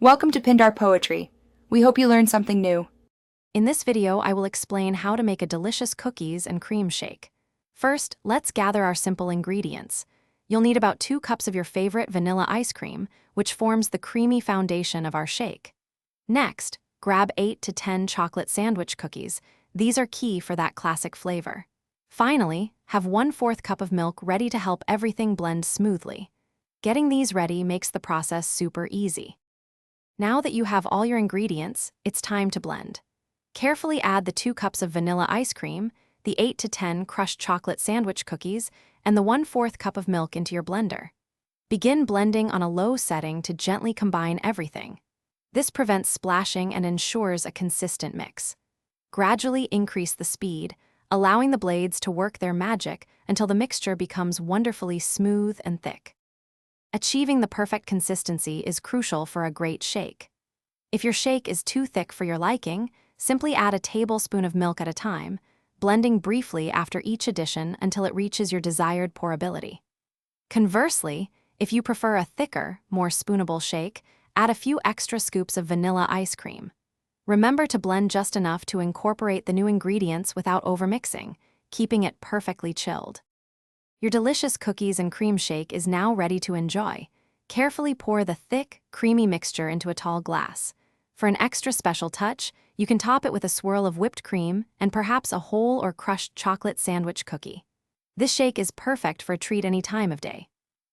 Welcome to Pindar Poetry. We hope you learned something new. In this video, I will explain how to make a delicious cookies and cream shake. First, let's gather our simple ingredients. You'll need about 2 cups of your favorite vanilla ice cream, which forms the creamy foundation of our shake. Next, grab 8 to 10 chocolate sandwich cookies. These are key for that classic flavor. Finally, have 1/4 cup of milk ready to help everything blend smoothly. Getting these ready makes the process super easy. Now that you have all your ingredients, it's time to blend. Carefully add the 2 cups of vanilla ice cream, the 8 to 10 crushed chocolate sandwich cookies, and the 1/4 cup of milk into your blender. Begin blending on a low setting to gently combine everything. This prevents splashing and ensures a consistent mix. Gradually increase the speed, allowing the blades to work their magic until the mixture becomes wonderfully smooth and thick. Achieving the perfect consistency is crucial for a great shake. If your shake is too thick for your liking, simply add a tablespoon of milk at a time, blending briefly after each addition until it reaches your desired pourability. Conversely, if you prefer a thicker, more spoonable shake, add a few extra scoops of vanilla ice cream. Remember to blend just enough to incorporate the new ingredients without overmixing, keeping it perfectly chilled. Your delicious cookies and cream shake is now ready to enjoy. Carefully pour the thick, creamy mixture into a tall glass. For an extra special touch, you can top it with a swirl of whipped cream and perhaps a whole or crushed chocolate sandwich cookie. This shake is perfect for a treat any time of day.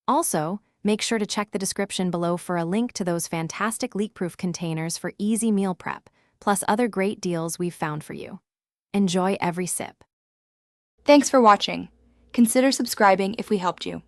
Also, make sure to check the description below for a link to those fantastic leak-proof containers for easy meal prep, plus other great deals we've found for you. Enjoy every sip. Thanks for watching. Consider subscribing if we helped you.